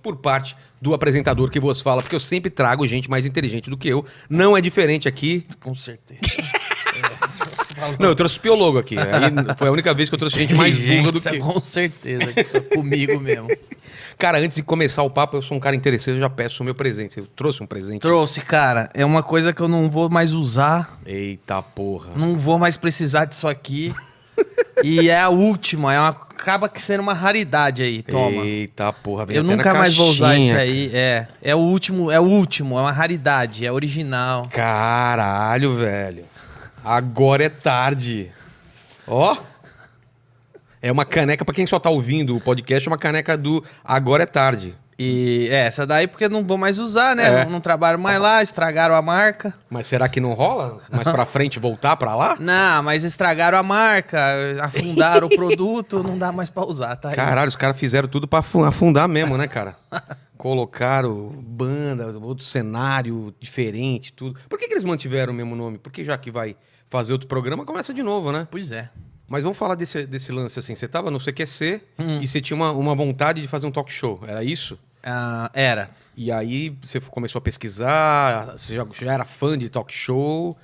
por parte do apresentador que vos fala, porque eu sempre trago gente mais inteligente do que eu. Não é diferente aqui. Com certeza. Não, eu trouxe biólogo aqui. Aí foi a única vez que eu trouxe gente mais burra do que eu. Com certeza, que isso é comigo mesmo. Cara, antes de começar o papo, eu sou um cara interesseiro, eu já peço o meu presente. Você trouxe um presente? Trouxe, cara. É uma coisa que eu não vou mais usar. Eita porra. Não vou mais precisar disso aqui. E é a última. Acaba que sendo uma raridade aí. Toma. Eita porra. Vem Eu até nunca na mais vou usar caixinha, esse aí. É o último, é uma raridade, é original. Caralho, velho. Agora é tarde. Ó. É uma caneca, pra quem só tá ouvindo o podcast, é uma caneca do Agora é Tarde. E essa daí porque eu não vou mais usar, né? É. Não trabalho mais lá, estragaram a marca. Mas será que não rola? Mais pra frente voltar pra lá? Não, mas estragaram a marca, afundaram o produto, não dá mais pra usar, tá aí. Caralho, os caras fizeram tudo pra afundar mesmo, né, cara? Colocaram banda, outro cenário diferente, tudo. Por que eles mantiveram o mesmo nome? Porque já que vai fazer outro programa, começa de novo, né? Pois é. Mas vamos falar desse lance assim. Você tava no CQC e você tinha uma vontade de fazer um talk show. Era isso? Era. E aí você começou a pesquisar, você já era fã de talk show?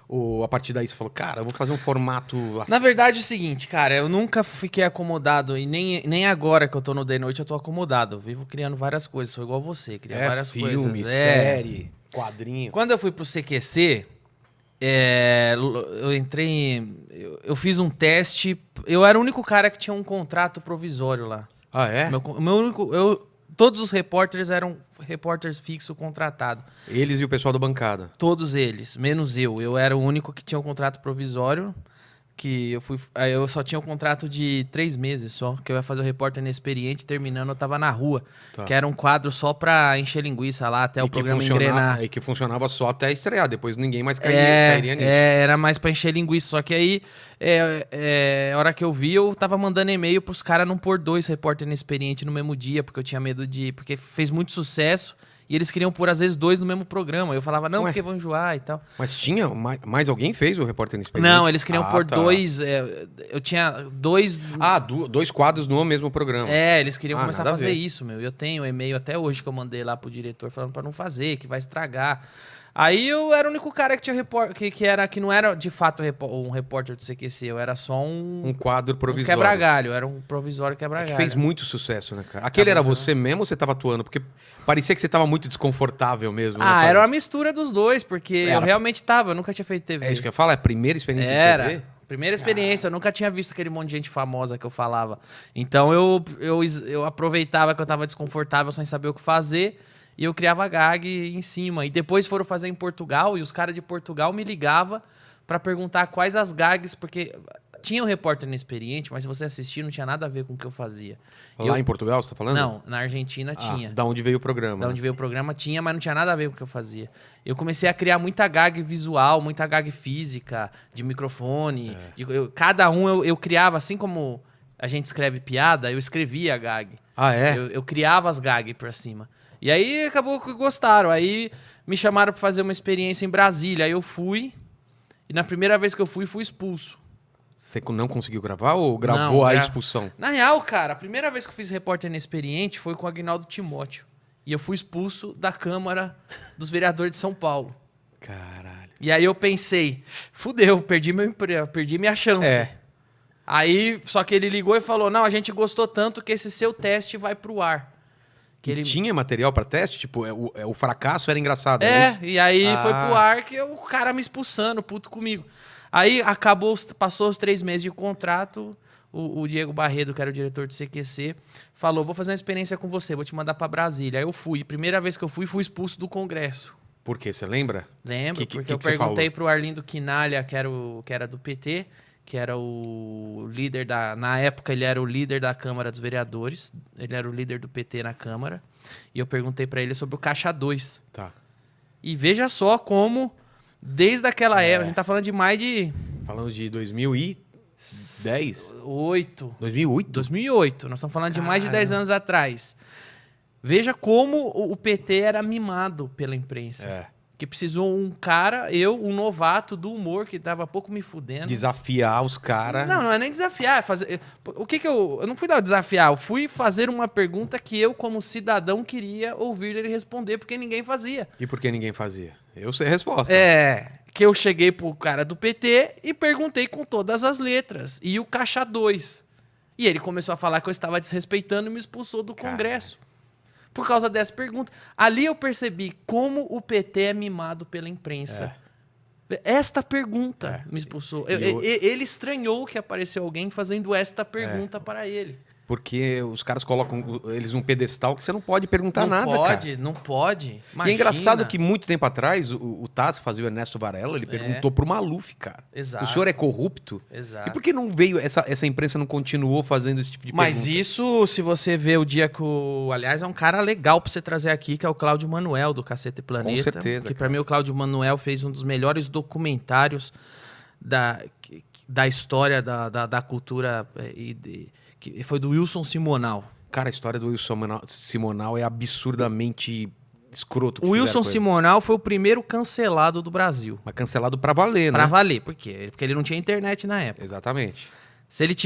Ou a partir daí você falou, cara, eu vou fazer um formato assim? Na verdade é o seguinte, cara, eu nunca fiquei acomodado e nem agora que eu tô no Day Noite eu tô acomodado. Eu vivo criando várias coisas, sou igual você, crio várias coisas. Filme, série, quadrinho. Quando eu fui pro CQC, eu entrei. Eu fiz um teste. Eu era o único cara que tinha um contrato provisório lá. Ah, é? Meu único. Todos os repórteres eram repórteres fixos contratados. Eles e o pessoal da bancada. Todos eles, menos eu. Eu era o único que tinha um contrato provisório. Aí eu só tinha um contrato de 3 meses só, que eu ia fazer o repórter inexperiente, terminando eu tava na rua. Tá. Que era um quadro só pra encher linguiça lá, até o programa engrenar. E que funcionava só até estrear, depois ninguém mais cairia nisso. Era mais pra encher linguiça, só que aí, a hora que eu vi, eu tava mandando e-mail pros caras não pôr 2 repórter inexperiente no mesmo dia, porque eu tinha medo porque fez muito sucesso. E eles queriam pôr, às vezes, 2 no mesmo programa. Eu falava, não, porque vão enjoar e tal. Mas tinha? Mais alguém fez o repórter inexperiente? Não, eles queriam pôr tá. 2... eu tinha 2... 2 quadros no mesmo programa. Eles queriam começar a nada fazer ver. isso, meu. Eu tenho um e-mail até hoje que eu mandei lá pro diretor falando pra não fazer, que vai estragar. Aí eu era o único cara que tinha que não era de fato um repórter do CQC, eu era só um quadro provisório. Um quebra-galho, era um provisório quebra-galho. Que fez muito sucesso, né, cara? Aquele era você mesmo ou você tava atuando? Porque parecia que você tava muito desconfortável mesmo. Né, era uma mistura dos dois, porque eu realmente tava, eu nunca tinha feito TV. É isso que eu ia falar, é a primeira experiência de TV? Primeira experiência, eu nunca tinha visto aquele monte de gente famosa que eu falava. Então eu aproveitava que eu tava desconfortável sem saber o que fazer. E eu criava gag em cima. E depois foram fazer em Portugal, e os caras de Portugal me ligavam pra perguntar quais as gags, porque tinha um repórter inexperiente, mas se você assistir, não tinha nada a ver com o que eu fazia. Lá em Portugal, você tá falando? Não, na Argentina tinha. Da onde veio o programa. Da onde veio o programa tinha, mas não tinha nada a ver com o que eu fazia. Eu comecei a criar muita gag visual, muita gag física, de microfone. Cada um eu criava, assim como a gente escreve piada, eu escrevia a gag. Ah, é? Eu criava as gags pra cima. E aí acabou que gostaram. Aí me chamaram pra fazer uma experiência em Brasília. Aí eu fui. E na primeira vez que eu fui expulso. Você não conseguiu gravar ou gravou a expulsão? Na real, cara, a primeira vez que eu fiz repórter inexperiente foi com o Aguinaldo Timóteo. E eu fui expulso da Câmara dos Vereadores de São Paulo. Caralho. E aí eu pensei, fudeu, perdi meu emprego, perdi minha chance. Aí, só que ele ligou e falou, não, a gente gostou tanto que esse seu teste vai pro ar. Tinha material pra teste? Tipo, o fracasso era engraçado. E aí foi pro ar que o cara me expulsando, puto comigo. Aí passou os 3 meses de contrato, o Diego Barredo, que era o diretor do CQC, falou, vou fazer uma experiência com você, vou te mandar pra Brasília. Aí eu fui, primeira vez que eu fui expulso do Congresso. Por quê? Você lembra? Lembro, porque eu perguntei pro Arlindo Quinalha, que era do PT, que era o líder na época ele era o líder da Câmara dos Vereadores, ele era o líder do PT na Câmara, e eu perguntei pra ele sobre o Caixa 2. Tá. E veja só como, desde aquela época, a gente tá falando de mais de... Falando de 2010? 2008. 2008? 2008, nós estamos falando de mais de 10 anos atrás. Veja como o PT era mimado pela imprensa. que precisou um cara, um novato do humor, que tava pouco me fudendo. Desafiar os caras. Não é nem desafiar, é fazer... O que eu não fui dar o desafiar, eu fui fazer uma pergunta que eu, como cidadão, queria ouvir ele responder, porque ninguém fazia. E por que ninguém fazia? Eu sei a resposta. Que eu cheguei pro cara do PT e perguntei com todas as letras. E o caixa 2. E ele começou a falar que eu estava desrespeitando e me expulsou do Congresso. Por causa dessa pergunta. Ali eu percebi como o PT é mimado pela imprensa. Esta pergunta me expulsou. Ele estranhou que apareceu alguém fazendo esta pergunta para ele. Porque os caras colocam eles num pedestal que você não pode perguntar nada, cara. Não pode. E é engraçado que muito tempo atrás, o Taz fazia o Ernesto Varela, ele perguntou pro Maluf, cara. Exato. O senhor é corrupto? Exato. E por que não veio, essa imprensa não continuou fazendo esse tipo de pergunta? Mas isso, se você vê o dia que o... Aliás, é um cara legal pra você trazer aqui, que é o Cláudio Manuel, do Cacete Planeta. Com certeza. Que pra mim o Cláudio Manuel fez um dos melhores documentários da história da cultura que foi do Wilson Simonal. Cara, a história do Wilson Simonal é absurdamente escroto. O Wilson Simonal foi o primeiro cancelado do Brasil. Mas cancelado pra valer, né? Pra valer. Por quê? Porque ele não tinha internet na época. Exatamente. Se ele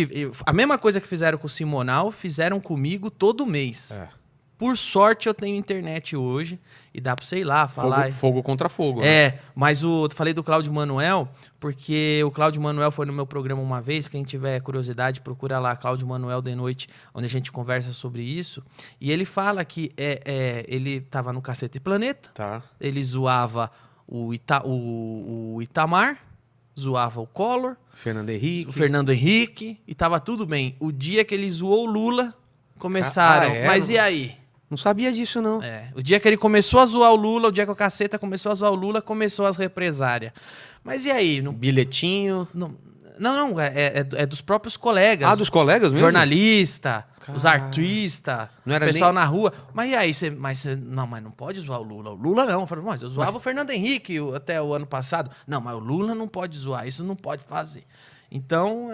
a mesma coisa que fizeram com o Simonal, fizeram comigo todo mês. Por sorte, eu tenho internet hoje e dá pra, sei lá, falar... Fogo contra fogo. Né? Mas eu falei do Cláudio Manuel, porque o Cláudio Manuel foi no meu programa uma vez. Quem tiver curiosidade, procura lá, Cláudio Manuel de Noite, onde a gente conversa sobre isso. E ele fala que ele tava no Cacete Planeta, ele zoava o Itamar, zoava o Collor, o Fernando Henrique, e tava tudo bem. O dia que ele zoou o Lula, começaram... Mas e aí? Não sabia disso, não. O dia que ele começou a zoar o Lula, o dia que o Caceta começou a zoar o Lula, começou as represárias. Mas e aí? Bilhetinho? Não, é dos próprios colegas. Ah, dos colegas mesmo? Jornalista, os artistas, o pessoal na rua. Mas e aí? Mas não pode zoar o Lula. O Lula não. Eu falei, mas eu zoava o Fernando Henrique até o ano passado. Não, mas o Lula não pode zoar, isso não pode fazer. Então,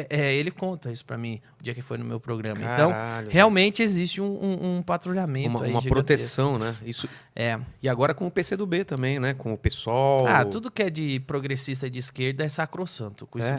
ele conta isso pra mim, o dia que foi no meu programa. Caralho, então, realmente existe um patrulhamento aí uma proteção, né? Isso. E agora com o PCdoB também, né? Com o PSOL. Tudo que é de progressista e de esquerda é sacrossanto. Com isso